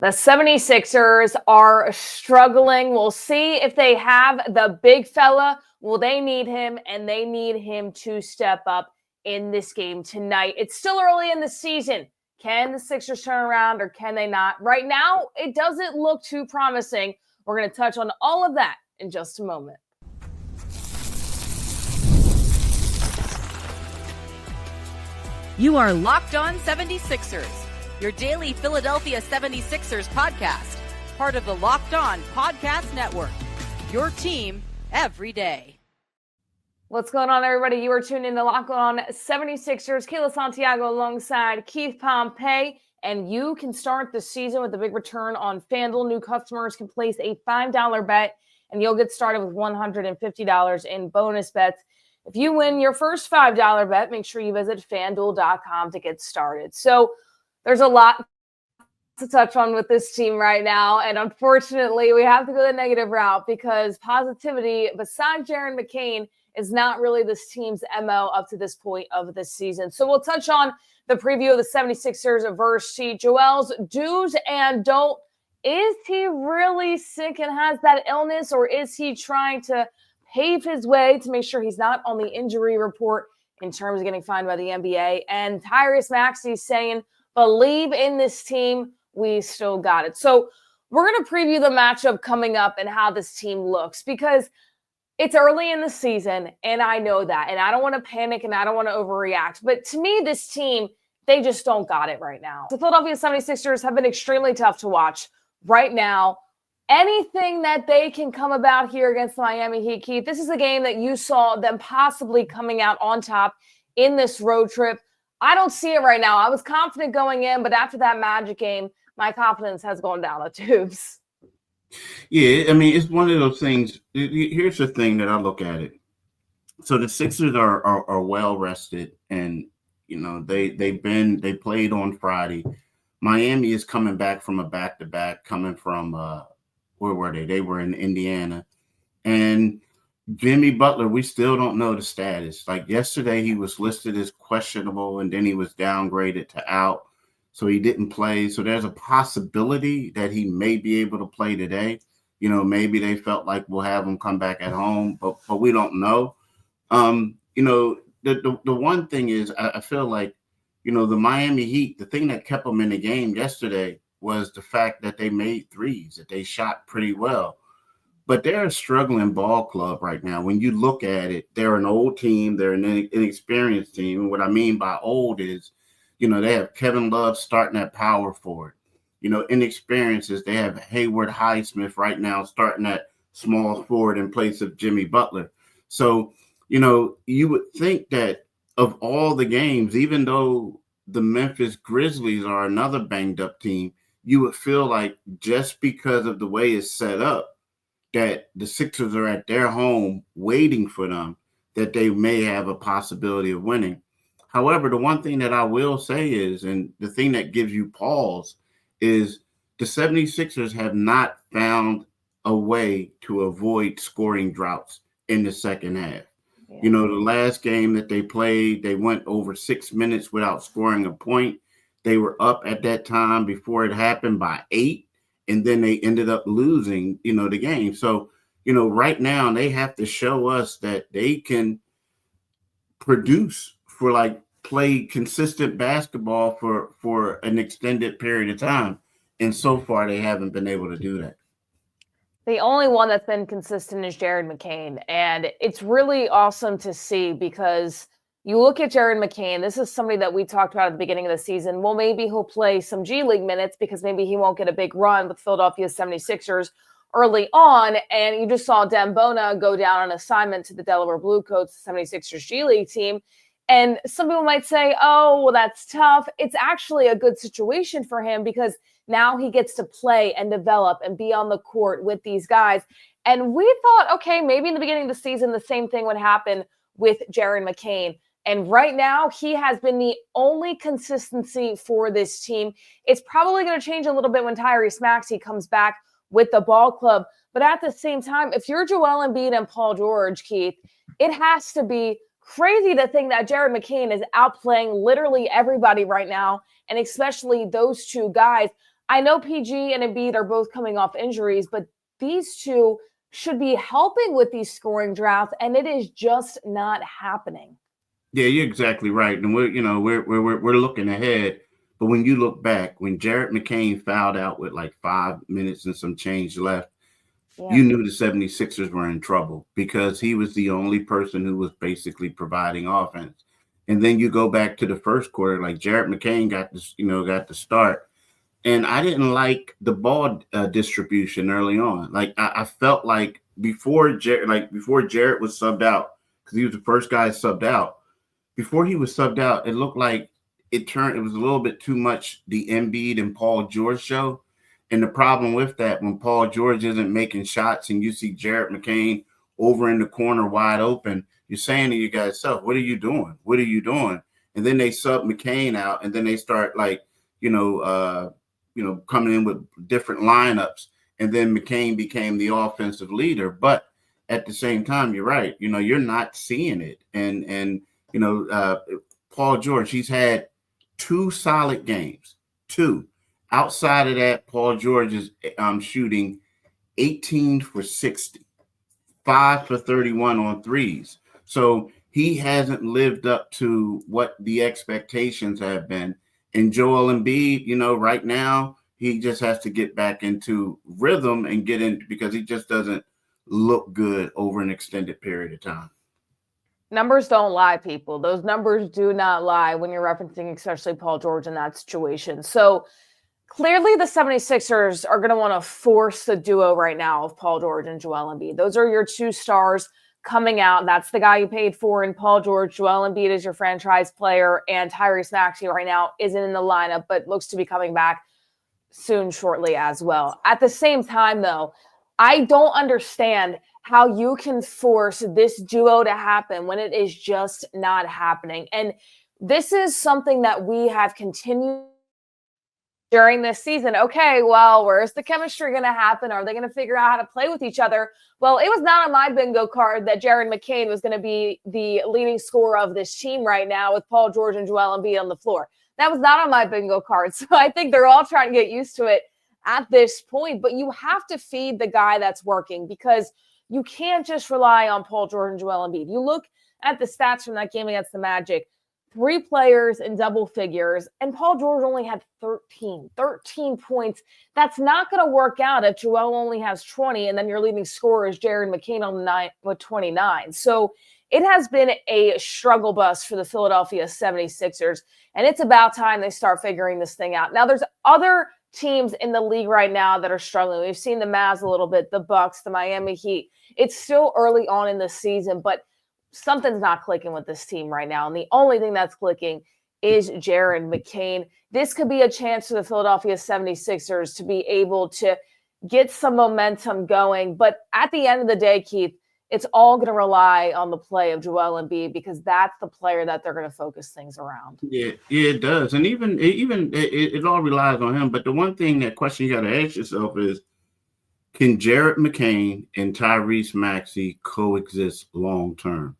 The 76ers are struggling. We'll see if they have the big fella. Will they need him? And they need him to step up in this game tonight. It's still early in the season. Can the Sixers turn around or can they not? Right now, it doesn't look too promising. We're going to touch on all of that in just a moment. You are Locked On 76ers, your daily Philadelphia 76ers podcast, part of the Locked On Podcast Network, your team every day. What's going on, everybody? You are tuned in to Locked On 76ers. Kayla Santiago alongside Keith Pompey, and you can start the season with a big return on FanDuel. New customers can place a $5 bet, and you'll get started with $150 in bonus bets. If you win your first $5 bet, make sure you visit FanDuel.com to get started. So there's a lot to touch on with this team right now, and unfortunately, we have to go the negative route because positivity, besides Jared McCain, is not really this team's MO up to this point of the season. So we'll touch on the preview of the 76ers versus Joel's do's and don't. Is he really sick and has that illness, or is he trying to pave his way to make sure he's not on the injury report in terms of getting fined by the NBA? And Tyrese Maxey saying, believe in this team, we still got it. So we're going to preview the matchup coming up and how this team looks, because it's early in the season, and I know that. And I don't want to panic and I don't want to overreact. But to me, this team, they just don't got it right now. The Philadelphia 76ers have been extremely tough to watch right now. Anything that they can come about here against the Miami Heat, Keith, this is a game that you saw them possibly coming out on top in this road trip. I don't see it right now. I was confident going in, but after that Magic game, my confidence has gone down the tubes. Yeah, I mean, it's one of those things. Here's the thing that I look at it. So the Sixers are well rested, and they played on Friday. Miami is coming back from a back-to-back, coming from where were they? They were in Indiana, and Jimmy Butler, we still don't know the status. Like yesterday, he was listed as questionable, and then he was downgraded to out. So he didn't play. So there's a possibility that he may be able to play today. Maybe they felt like we'll have him come back at home, but we don't know. The one thing is I feel like, the Miami Heat, the thing that kept them in the game yesterday was the fact that they made threes, that they shot pretty well. But they're a struggling ball club right now. When you look at it, they're an old team. They're an inexperienced team. And what I mean by old is, they have Kevin Love starting at power forward. Inexperiences, they have Hayward Highsmith right now starting at small forward in place of Jimmy Butler. So, you would think that of all the games, even though the Memphis Grizzlies are another banged up team, you would feel like just because of the way it's set up, that the Sixers are at their home waiting for them, that they may have a possibility of winning. However, the one thing that I will say is, and the thing that gives you pause, is the 76ers have not found a way to avoid scoring droughts in the second half. Yeah. The last game that they played, they went over 6 minutes without scoring a point. They were up at that time before it happened by 8, and then they ended up losing, the game. So, right now they have to show us that they can produce play consistent basketball for an extended period of time. And so far, they haven't been able to do that. The only one that's been consistent is Jared McCain. And it's really awesome to see, because you look at Jared McCain, this is somebody that we talked about at the beginning of the season. Well, maybe he'll play some G League minutes because maybe he won't get a big run with Philadelphia 76ers early on. And you just saw Dembona go down on assignment to the Delaware Blue Coats, the 76ers G League team. And some people might say, oh, well, that's tough. It's actually a good situation for him because now he gets to play and develop and be on the court with these guys. And we thought, okay, maybe in the beginning of the season, the same thing would happen with Jared McCain. And right now, he has been the only consistency for this team. It's probably going to change a little bit when Tyrese Maxey comes back with the ball club. But at the same time, if you're Joel Embiid and Paul George, Keith, it has to be crazy to think that Jared McCain is outplaying literally everybody right now, and especially those two guys. I know PG and Embiid are both coming off injuries, but these two should be helping with these scoring droughts, and it is just not happening. Yeah, you're exactly right. And we're looking ahead. But when you look back, when Jared McCain fouled out with like 5 minutes and some change left, you knew the 76ers were in trouble because he was the only person who was basically providing offense. And then you go back to the first quarter, like Jared McCain got the start. And I didn't like the ball distribution early on. Like I felt like before Jared was subbed out, because he was the first guy subbed out. Before he was subbed out, it looked like it was a little bit too much the Embiid and Paul George show. And the problem with that, when Paul George isn't making shots and you see Jared McCain over in the corner wide open, you're saying to you guys, so what are you doing? What are you doing? And then they sub McCain out, and then they start coming in with different lineups. And then McCain became the offensive leader. But at the same time, you're right. You're not seeing it. And Paul George, he's had 2 solid games, 2. Outside of that, Paul George is shooting 18 for 60, 5 for 31 on threes. So he hasn't lived up to what the expectations have been. And Joel Embiid, right now, he just has to get back into rhythm and get in because he just doesn't look good over an extended period of time. Numbers don't lie, people. Those numbers do not lie when you're referencing especially Paul George in that situation. So clearly the 76ers are going to want to force the duo right now of Paul George and Joel Embiid. Those are your 2 stars coming out. That's the guy you paid for in Paul George. Joel Embiid is your franchise player, and Tyrese Maxey right now isn't in the lineup, but looks to be coming back soon, shortly as well. At the same time, though, I don't understand how you can force this duo to happen when it is just not happening. And this is something that we have continued during this season. Okay, well, where's the chemistry going to happen? Are they going to figure out how to play with each other? Well, it was not on my bingo card that Jared McCain was going to be the leading scorer of this team right now with Paul George and Joel Embiid on the floor. That was not on my bingo card. So I think they're all trying to get used to it at this point. But you have to feed the guy that's working because you can't just rely on Paul George and Joel Embiid. You look at the stats from that game against the Magic. 3 players in double figures, and Paul George only had 13 points. That's not going to work out if Joel only has 20, and then your leading scorer is Jared McCain on the night with 29. So it has been a struggle bus for the Philadelphia 76ers, and it's about time they start figuring this thing out. Now, there's other teams in the league right now that are struggling. We've seen the Mavs a little bit, the Bucks, the Miami Heat. It's still early on in the season, but something's not clicking with this team right now. And the only thing that's clicking is Jared McCain. This could be a chance for the Philadelphia 76ers to be able to get some momentum going. But at the end of the day, Keith, it's all going to rely on the play of Joel Embiid because that's the player that they're going to focus things around. Yeah, it does. And even it all relies on him. But the one thing, that question you got to ask yourself is, can Jared McCain and Tyrese Maxey coexist long term?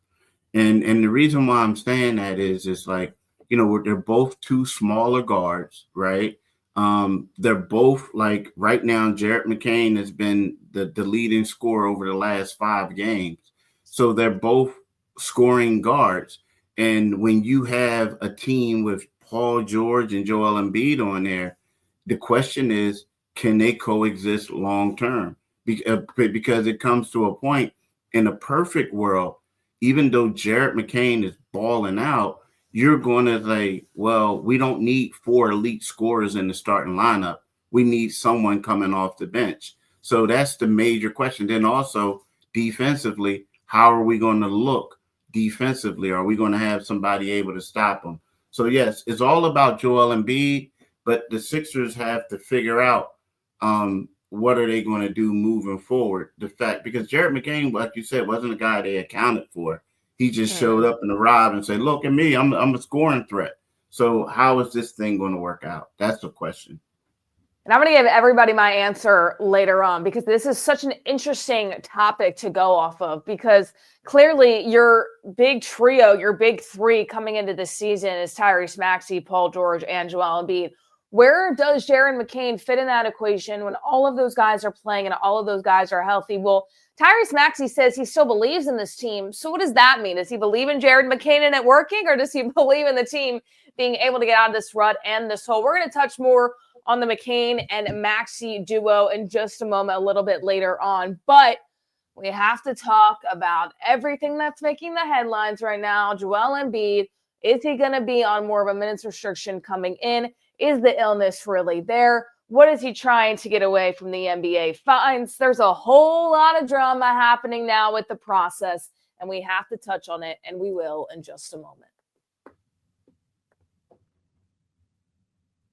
And the reason why I'm saying that is it's like, they're both 2 smaller guards, right? They're both like right now, Jared McCain has been the leading scorer over the last 5 games. So they're both scoring guards. And when you have a team with Paul George and Joel Embiid on there, the question is, can they coexist long term? Because it comes to a point in a perfect world, even though Jared McCain is balling out, you're going to say, well, we don't need 4 elite scorers in the starting lineup. We need someone coming off the bench. So that's the major question. Then also defensively, how are we going to look defensively? Are we going to have somebody able to stop them? So yes, it's all about Joel Embiid, but the Sixers have to figure out what are they going to do moving forward? Because Jared McCain, like you said, wasn't a guy they accounted for. He just showed up and arrived and said, look at me, I'm a scoring threat. So how is this thing going to work out? That's the question. And I'm going to give everybody my answer later on because this is such an interesting topic to go off of because clearly your big trio, your big 3 coming into this season is Tyrese Maxey, Paul George, and Joel Embiid. Where does Jared McCain fit in that equation when all of those guys are playing and all of those guys are healthy? Well, Tyrese Maxey says he still believes in this team. So what does that mean? Does he believe in Jared McCain and it working, or does he believe in the team being able to get out of this rut and this hole? We're going to touch more on the McCain and Maxey duo in just a moment, a little bit later on. But we have to talk about everything that's making the headlines right now. Joel Embiid, is he going to be on more of a minutes restriction coming in? Is the illness really there? What is he trying to get away from the NBA fines? There's a whole lot of drama happening now with the process, and we have to touch on it, and we will in just a moment.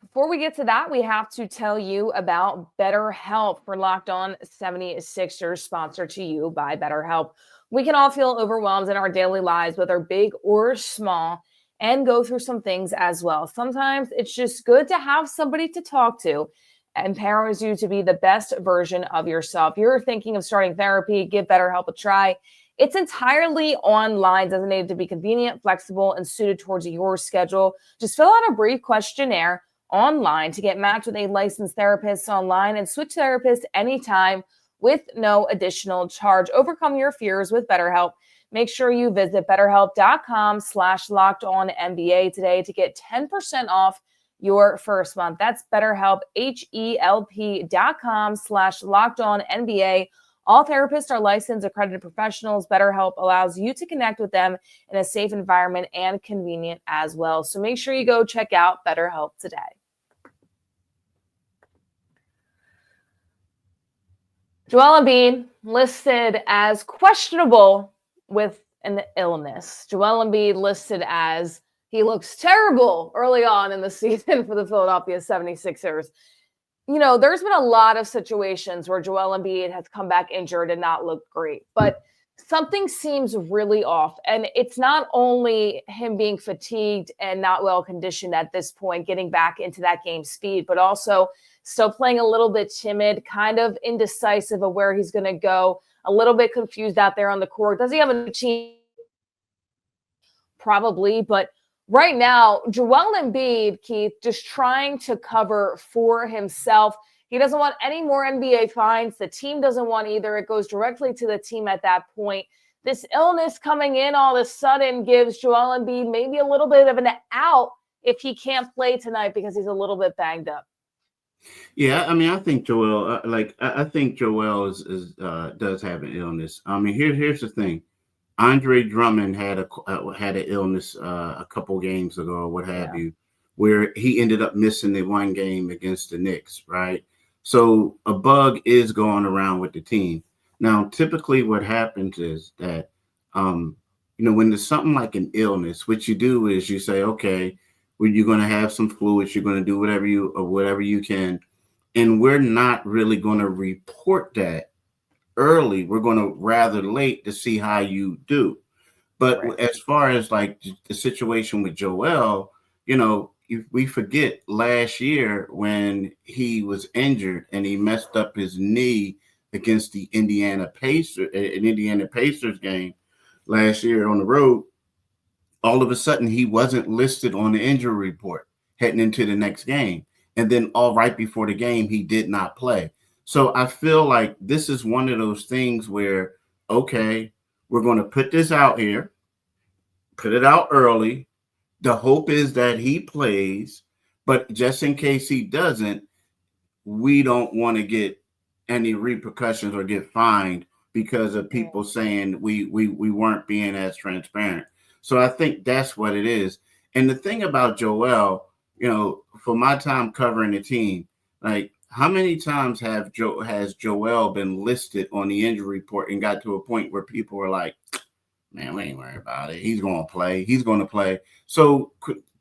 Before we get to that, we have to tell you about BetterHelp for Locked On 76ers, sponsored to you by BetterHelp. We can all feel overwhelmed in our daily lives, whether big or small, and go through some things as well. Sometimes it's just good to have somebody to talk to. Empowers you to be the best version of yourself. You're thinking of starting therapy, give BetterHelp a try. It's entirely online, designated to be convenient, flexible, and suited towards your schedule. Just fill out a brief questionnaire online to get matched with a licensed therapist online and switch therapists anytime with no additional charge. Overcome your fears with BetterHelp. Make sure you visit BetterHelp.com/LockedOnNBA today to get 10% off your first month. That's BetterHelp, HELP.com/LockedOnNBA. All therapists are licensed, accredited professionals. BetterHelp allows you to connect with them in a safe environment and convenient as well. So make sure you go check out BetterHelp today. Joel Embiid listed as questionable with an illness. Joel Embiid listed as he looks terrible early on in the season for the Philadelphia 76ers. You know, there's been a lot of situations where Joel Embiid has come back injured and not looked great, but something seems really off. And it's not only him being fatigued and not well conditioned at this point, getting back into that game speed, but also still playing a little bit timid, kind of indecisive of where he's going to go, a little bit confused out there on the court. Does he have a team? Probably, but right now, Joel Embiid, Keith, just trying to cover for himself. He doesn't want any more NBA fines. The team doesn't want either. It goes directly to the team at that point. This illness coming in all of a sudden gives Joel Embiid maybe a little bit of an out if he can't play tonight because he's a little bit banged up. Yeah, I mean, I think Joel, I think Joel does have an illness. I mean, here's the thing. Andre Drummond had an illness a couple games ago, or what have you, where he ended up missing the one game against the Knicks, right? So a bug is going around with the team. Now, typically what happens is that, when there's something like an illness, what you do is you say, okay, well, you're going to have some fluids, you're going to do whatever you can. And we're not really going to report that early. We're going to rather late to see how you do. But as far as like the situation with Joel, we forget last year when he was injured and he messed up his knee against the Indiana Pacers game last year on the road. All of a sudden, he wasn't listed on the injury report heading into the next game. And then all right before the game, he did not play. So I feel like this is one of those things where, okay, we're going to put this out here, put it out early. The hope is that he plays, but just in case he doesn't, we don't want to get any repercussions or get fined because of people saying we weren't being as transparent. So I think that's what it is. And the thing about Joel, for my time covering the team, like how many times has Joel been listed on the injury report and got to a point where people were like, man, we ain't worried about it. He's going to play. He's going to play. So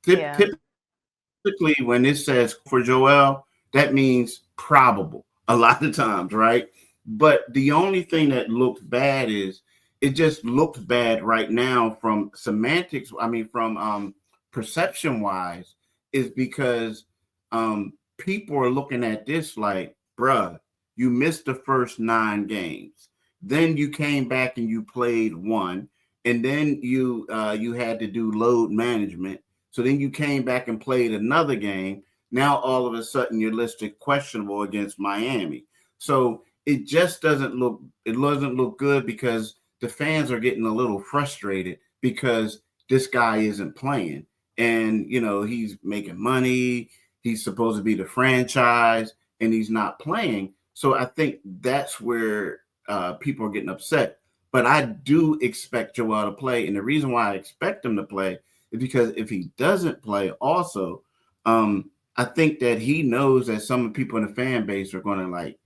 typically when it says for Joel, that means probable a lot of times, right? But the only thing that looks bad is it just looks bad right now from semantics. I mean, from perception wise, is because people are looking at this like, bruh, you missed the first 9 games. Then you came back and you played 1. And then you had to do load management. So then you came back and played another game. Now all of a sudden you're listed questionable against Miami. So it just doesn't look good because the fans are getting a little frustrated because this guy isn't playing. And, he's making money. He's supposed to be the franchise and he's not playing. So I think that's where people are getting upset. But I do expect Joel to play. And the reason why I expect him to play is because if he doesn't play also, I think that he knows that some people in the fan base are going to like,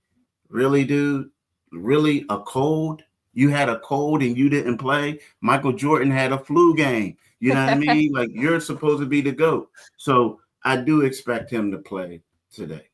really, dude? Really? A cold? You had a cold and you didn't play? Michael Jordan had a flu game. You know what I mean? Like, you're supposed to be the GOAT. So I do expect him to play today.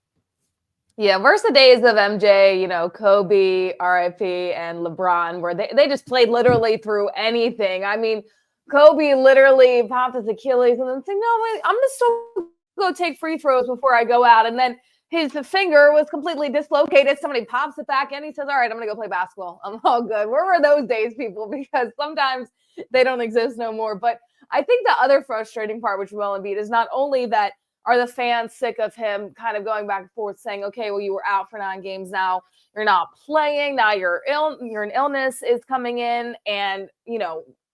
Yeah, where's the days of MJ, Kobe, RIP, and LeBron, where they just played literally through anything. I mean, Kobe literally popped his Achilles and then said, no, wait, I'm going to still go take free throws before I go out. And then his finger was completely dislocated. Somebody pops it back in. He says, all right, I'm going to go play basketball. I'm all good. Where were those days, people? Because sometimes they don't exist no more. But I think the other frustrating part with Joel Embiid is not only that are the fans sick of him kind of going back and forth saying, okay, well, you were out for 9 games. Now you're not playing. Now you're an illness is coming in. And,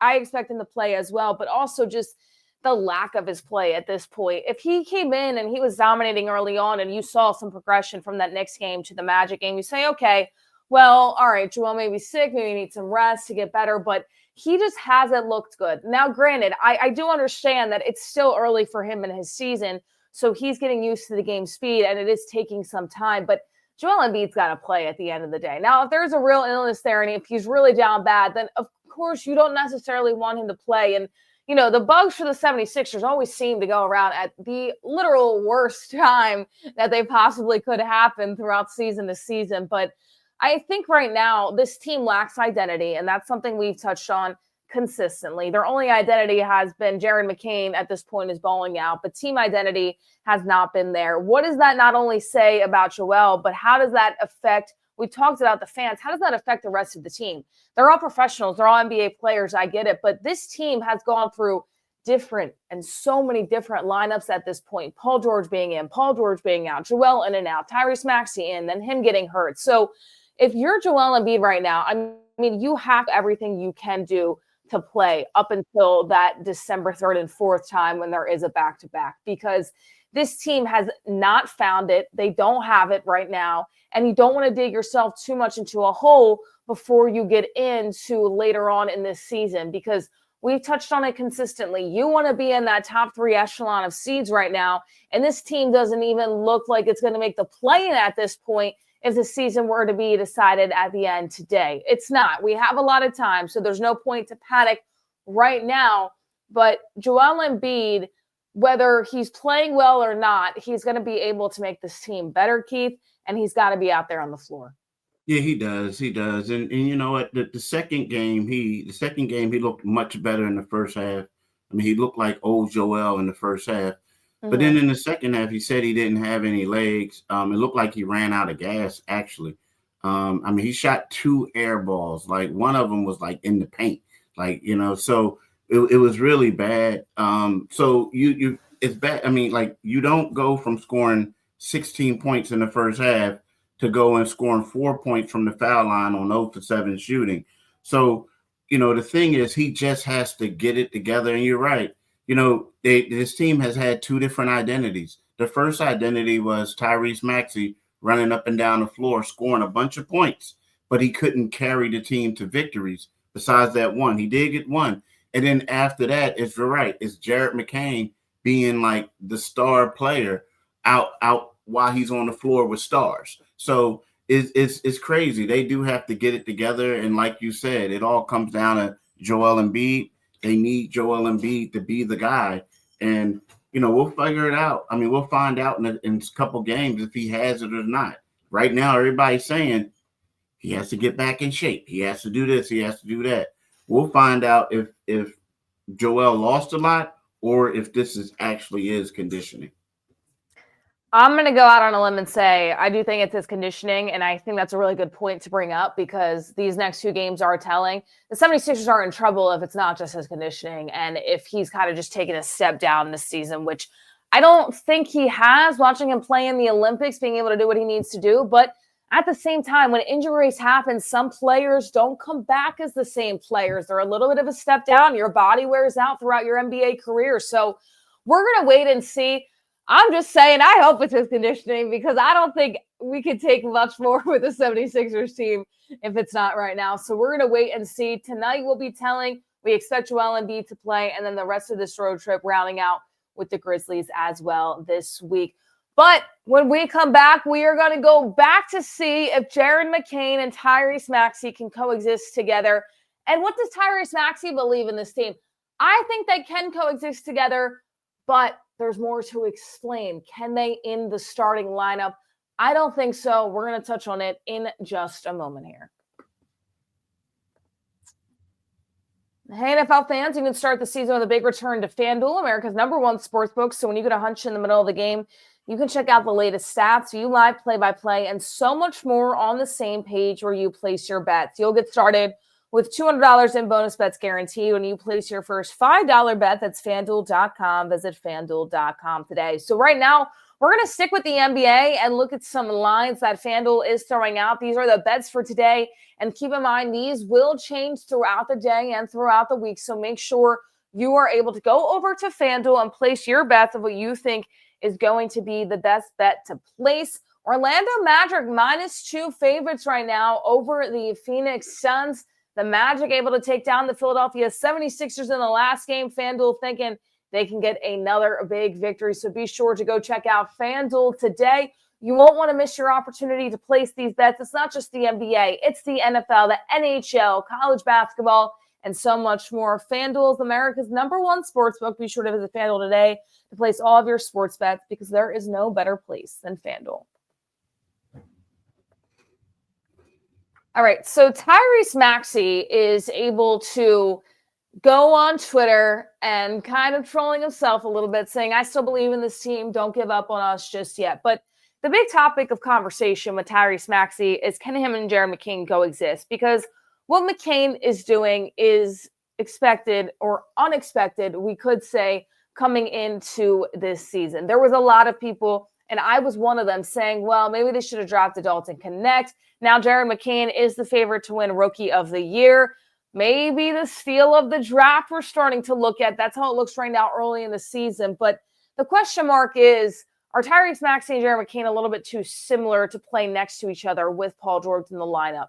I expect him to play as well, but also just the lack of his play at this point. If he came in and he was dominating early on and you saw some progression from that Knicks game to the Magic game, you say, okay, well, all right, Joel may be sick, maybe need some rest to get better, but he just hasn't looked good. Now, granted, I do understand that it's still early for him in his season, so he's getting used to the game speed and it is taking some time, but Joel Embiid's got to play at the end of the day. Now, if there's a real illness there and if he's really down bad, then of course you don't necessarily want him to play. And the bugs for the 76ers always seem to go around at the literal worst time that they possibly could happen throughout season to season. But I think right now this team lacks identity, and that's something we've touched on consistently. Their only identity has been Jared McCain at this point is bowling out, but team identity has not been there. What does that not only say about Joel, but how does that affect, we talked about the fans, how does that affect the rest of the team? They're all professionals. They're all NBA players. I get it. But this team has gone through different and so many different lineups at this point. Paul George being in, Paul George being out, Joel in and out, Tyrese Maxey in, then him getting hurt. So if you're Joel Embiid right now, I mean, you have everything you can do to play up until that December 3rd and 4th time when there is a back-to-back, because this team has not found it. They don't have it right now. And you don't want to dig yourself too much into a hole before you get into later on in this season, because we've touched on it consistently. You want to be in that top 3 echelon of seeds right now. And this team doesn't even look like it's going to make the play-in at this point if the season were to be decided at the end today. It's not. We have a lot of time, so there's no point to panic right now. But Joel Embiid, whether he's playing well or not, he's going to be able to make this team better, Keith, and he's got to be out there on the floor. Yeah, he does. He does. And you know what? The second game, he looked much better in the first half. I mean, he looked like old Joel in the first half. But then in the second half, he said he didn't have any legs. It looked like he ran out of gas, actually. I mean, he shot 2 air balls. Like, one of them was, like, in the paint. Like, so it was really bad. So it's bad. I mean, like, you don't go from scoring 16 points in the first half to go and scoring 4 points from the foul line on 0 for 7 shooting. So, the thing is, he just has to get it together. And you're right. This team has had 2 different identities. The first identity was Tyrese Maxey running up and down the floor, scoring a bunch of points, but he couldn't carry the team to victories. Besides that one, he did get one. And then after that, you're right, it's Jared McCain being like the star player out while he's on the floor with stars. So it's crazy. They do have to get it together. And like you said, it all comes down to Joel Embiid. They need Joel Embiid to be the guy. And, we'll figure it out. I mean, we'll find out in a couple games if he has it or not. Right now, everybody's saying he has to get back in shape. He has to do this. He has to do that. We'll find out if Joel lost a lot or if this actually is conditioning. I'm going to go out on a limb and say I do think it's his conditioning, and I think that's a really good point to bring up because these next 2 games are telling. The 76ers are in trouble if it's not just his conditioning and if he's kind of just taken a step down this season, which I don't think he has, watching him play in the Olympics, being able to do what he needs to do. But at the same time, when injuries happen, some players don't come back as the same players. They're a little bit of a step down. Your body wears out throughout your NBA career. So we're going to wait and see. I'm just saying, I hope it's his conditioning, because I don't think we could take much more with the 76ers team if it's not right now. So we're going to wait and see. Tonight we'll be telling. We expect Joel Embiid to play, and then the rest of this road trip rounding out with the Grizzlies as well this week. But when we come back, we are going to go back to see if Jared McCain and Tyrese Maxey can coexist together. And what does Tyrese Maxey believe in this team? I think they can coexist together, but there's more to explain. Can they in the starting lineup? I don't think so. We're going to touch on it in just a moment here. Hey, NFL fans, you can start the season with a big return to FanDuel, America's #1 sportsbook. So when you get a hunch in the middle of the game, you can check out the latest stats, view live play-by-play, and so much more on the same page where you place your bets. You'll get started with $200 in bonus bets guaranteed when you place your first $5 bet. That's FanDuel.com. Visit FanDuel.com today. So right now, we're going to stick with the NBA and look at some lines that FanDuel is throwing out. These are the bets for today. And keep in mind, these will change throughout the day and throughout the week. So make sure you are able to go over to FanDuel and place your bets of what you think is going to be the best bet to place. Orlando Magic -2 favorites right now over the Phoenix Suns. The Magic able to take down the Philadelphia 76ers in the last game. FanDuel thinking they can get another big victory. So be sure to go check out FanDuel today. You won't want to miss your opportunity to place these bets. It's not just the NBA. It's the NFL, the NHL, college basketball, and so much more. FanDuel is America's #1 sportsbook. Be sure to visit FanDuel today to place all of your sports bets, because there is no better place than FanDuel. All right, so Tyrese Maxey is able to go on Twitter and kind of trolling himself a little bit, saying, I still believe in this team. Don't give up on us just yet. But the big topic of conversation with Tyrese Maxey is, can him and Jared McCain coexist? Because what McCain is doing is expected or unexpected, we could say, coming into this season. There was a lot of people, and I was one of them, saying, well, maybe they should have drafted Dalton Connect. Now Jared McCain is the favorite to win Rookie of the Year. Maybe the steal of the draft we're starting to look at. That's how it looks right now early in the season. But the question mark is, are Tyrese Maxey and Jared McCain a little bit too similar to play next to each other with Paul George in the lineup?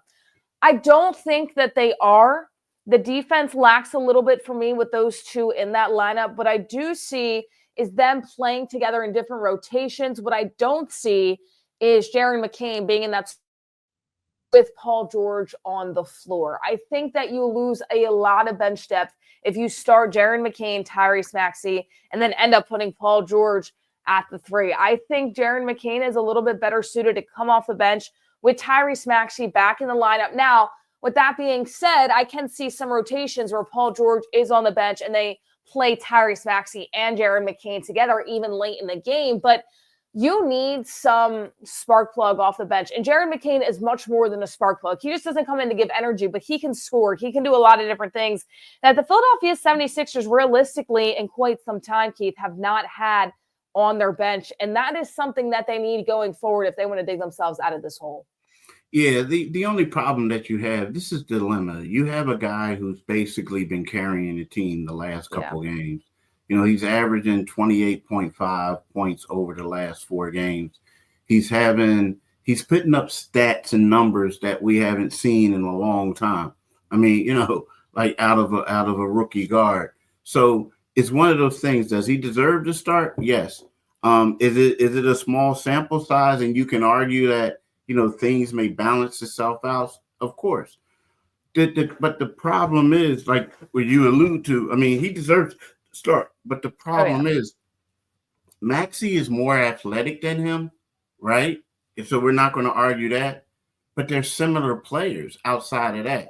I don't think that they are. The defense lacks a little bit for me with those two in that lineup. But I do see is them playing together in different rotations. What I don't see is Jared McCain being in that with Paul George on the floor. I think that you lose a lot of bench depth if you start Jared McCain, Tyrese Maxey, and then end up putting Paul George at the 3. I think Jared McCain is a little bit better suited to come off the bench with Tyrese Maxey back in the lineup. Now, with that being said, I can see some rotations where Paul George is on the bench and they play Tyrese Maxey and Jared McCain together even late in the game. But you need some spark plug off the bench. And Jared McCain is much more than a spark plug. He just doesn't come in to give energy, but he can score. He can do a lot of different things that the Philadelphia 76ers realistically in quite some time, Keith, have not had on their bench. And that is something that they need going forward if they want to dig themselves out of this hole. Yeah, the only problem that you have, this is the dilemma. You have a guy who's basically been carrying the team the last couple games. You know, he's averaging 28.5 points over the last 4 games. He's putting up stats and numbers that we haven't seen in a long time. I mean, you know, like out of a rookie guard. So it's one of those things. Does he deserve to start? Yes. Is it a small sample size, and you can argue that, you know, things may balance itself out? Of course. But the problem is, like what you allude to, I mean, he deserves to start. But the problem is Maxey is more athletic than him, right? So we're not going to argue that. But they're similar players outside of that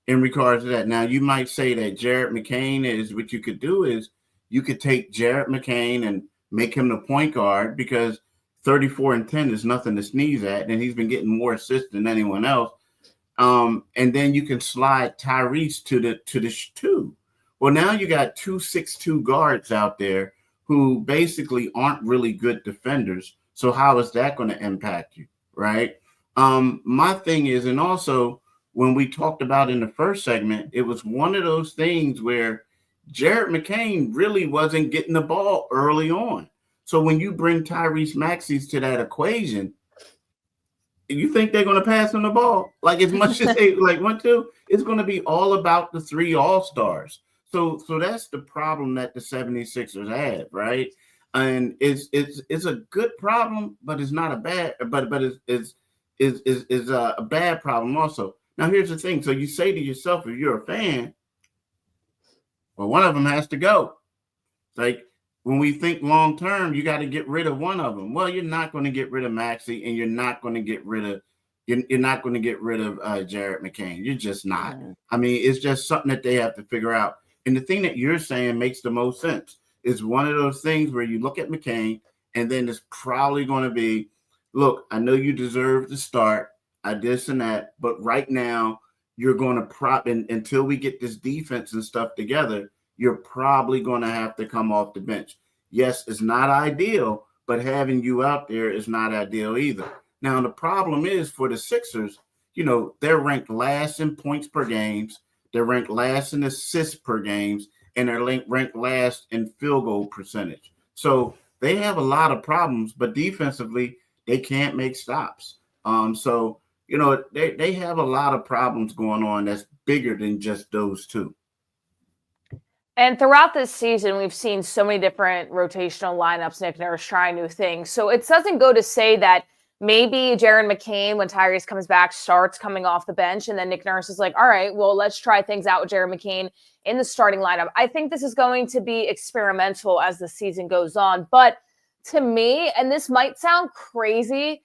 in regards to that. Now, you might say that Jared McCain is what you could do is you could take Jared McCain and make him the point guard, because 34 and 10 is nothing to sneeze at, and he's been getting more assists than anyone else. And then you can slide Tyrese to the 2. Well, now you got 2 6'2" guards out there who basically aren't really good defenders. So how is that going to impact you, right? My thing is, and also when we talked about in the first segment, it was one of those things where Jared McCain really wasn't getting the ball early on. So when you bring Tyrese Maxey to that equation, you think they're going to pass him the ball? Like as much as they want to, it's going to be all about the three all-stars. So that's the problem that the 76ers have, right? And it's a good problem, but it's not a bad, but it's a bad problem also. Now here's the thing. So you say to yourself, if you're a fan, well, one of them has to go. Like when we think long term, you got to get rid of one of them. Well, you're not going to get rid of Maxey, and you're not going to get rid of Jared McCain. You're just not. I mean, it's just something that they have to figure out. And the thing that you're saying makes the most sense. It's one of those things where you look at McCain, and then it's probably going to be, look, I know you deserve to start. I this and that, but right now you're going to prop in until we get this defense and stuff together. You're probably going to have to come off the bench. Yes, it's not ideal, but having you out there is not ideal either. Now, the problem is for the Sixers, they're ranked last in points per games. They're ranked last in assists per games, and they're ranked last in field goal percentage. So they have a lot of problems, but defensively, they can't make stops. So they have a lot of problems going on that's bigger than just those two. And throughout this season, we've seen so many different rotational lineups, Nick Nurse trying new things. So it doesn't go to say that maybe Jared McCain, when Tyrese comes back, starts coming off the bench. And then Nick Nurse is like, all right, well, let's try things out with Jared McCain in the starting lineup. I think this is going to be experimental as the season goes on. But to me, and this might sound crazy,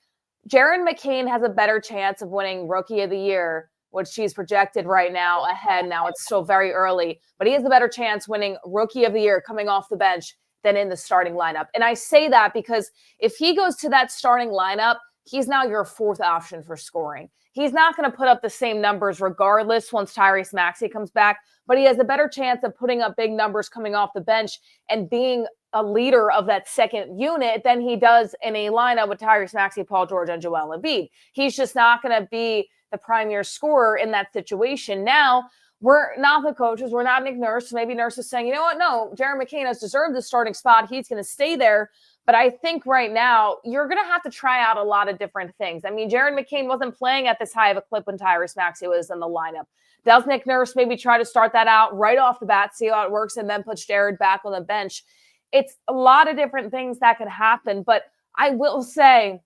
Jared McCain has a better chance of winning Rookie of the Year, which she's projected right now ahead. Now it's still very early, but he has a better chance winning Rookie of the Year coming off the bench than in the starting lineup. And I say that because if he goes to that starting lineup, he's now your fourth option for scoring. He's not going to put up the same numbers regardless once Tyrese Maxey comes back, but he has a better chance of putting up big numbers coming off the bench and being a leader of that second unit than he does in a lineup with Tyrese Maxey, Paul George, and Joel Embiid. He's just not going to be the premier scorer in that situation. Now, we're not the coaches. We're not Nick Nurse. Maybe Nurse is saying, you know what? No, Jared McCain has deserved the starting spot. He's going to stay there. But I think right now you're going to have to try out a lot of different things. I mean, Jared McCain wasn't playing at this high of a clip when Tyrese Maxey was in the lineup. Does Nick Nurse maybe try to start that out right off the bat, see how it works, and then puts Jared back on the bench? It's a lot of different things that could happen. But I will say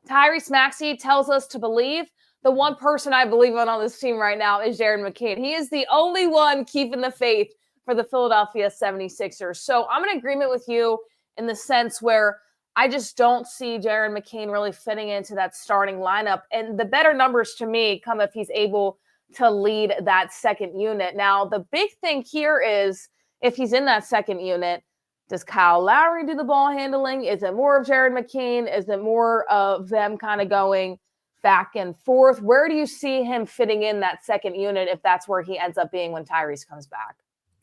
Tyrese Maxey tells us to believe. The one person I believe on this team right now is Jared McCain. He is the only one keeping the faith for the Philadelphia 76ers. So I'm in agreement with you in the sense where I just don't see Jared McCain really fitting into that starting lineup. And the better numbers to me come if he's able to lead that second unit. Now, the big thing here is if he's in that second unit, does Kyle Lowry do the ball handling? Is it more of Jared McCain? Is it more of them kind of going back and forth? Where do you see him fitting in that second unit if that's where he ends up being when Tyrese comes back?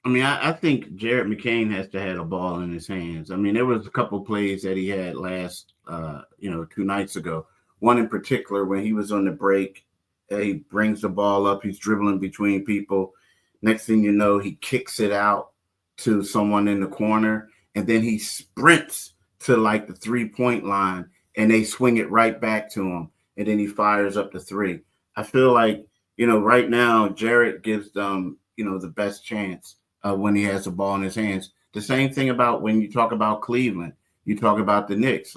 I mean, I think Jared McCain has to have a ball in his hands. I mean, there was a couple of plays that he had last, 2 nights ago. One in particular, when he was on the break, he brings the ball up. He's dribbling between people. Next thing you know, he kicks it out to someone in the corner, and then he sprints to like the 3-point line, and they swing it right back to him, and then he fires up the three. I feel like, right now, Jared gives them, the best chance when he has the ball in his hands. The same thing about when you talk about Cleveland, you talk about the Knicks,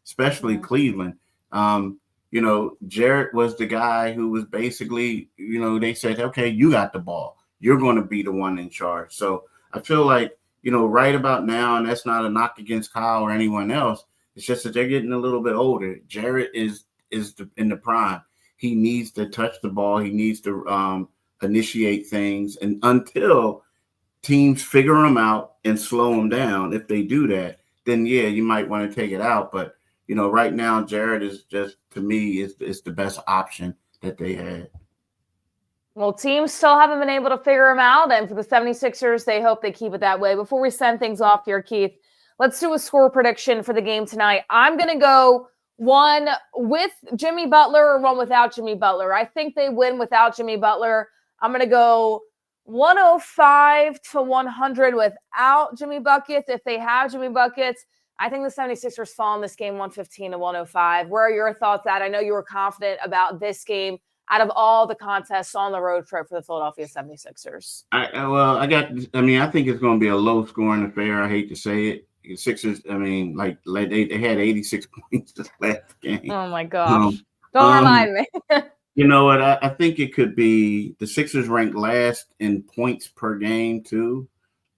especially Cleveland. Jared was the guy who was basically, they said, okay, you got the ball. You're going to be the one in charge. So I feel like, right about now, and that's not a knock against Kyle or anyone else, it's just that they're getting a little bit older. Jared is in the prime. He needs to touch the ball. He needs to initiate things. And until teams figure him out and slow him down, if they do that, then, yeah, you might want to take it out. But, right now, Jared is just, to me, is the best option that they had. Well, teams still haven't been able to figure them out. And for the 76ers, they hope they keep it that way. Before we send things off here, Keith, let's do a score prediction for the game tonight. I'm going to go one with Jimmy Butler or one without Jimmy Butler. I think they win without Jimmy Butler. I'm going to go 105 to 100 without Jimmy Buckets. If they have Jimmy Buckets, I think the 76ers fall in this game 115 to 105. Where are your thoughts at? I know you were confident about this game out of all the contests on the road trip for the Philadelphia 76ers. I think it's going to be a low-scoring affair. I hate to say it. The Sixers, like they had 86 points this last game. Oh, my gosh. Don't remind me. You know what? I think it could be the Sixers ranked last in points per game, too.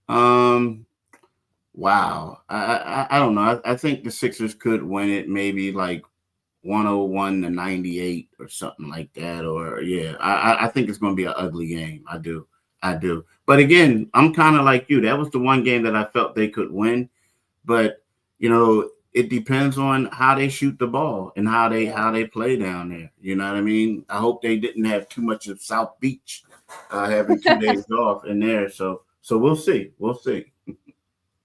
Wow. I don't know. I think the Sixers could win it maybe like 101 to 98 or something like that. Or, I think it's going to be an ugly game. I do. But, again, I'm kind of like you. That was the one game that I felt they could win. But, it depends on how they shoot the ball and how they play down there. You know what I mean? I hope they didn't have too much of South Beach having 2 days off in there. So we'll see.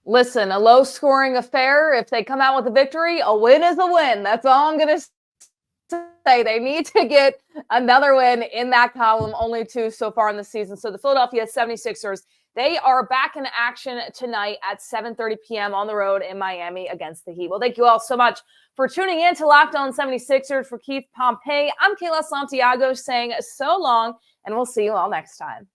Listen, a low-scoring affair. If they come out with a victory, a win is a win. That's all I'm going to say. They need to get another win in that column, only 2 so far in the season. So the Philadelphia 76ers, they are back in action tonight at 7:30 p.m. on the road in Miami against the Heat. Well, thank you all so much for tuning in to Locked On 76ers. For Keith Pompey, I'm Kayla Santiago saying so long, and we'll see you all next time.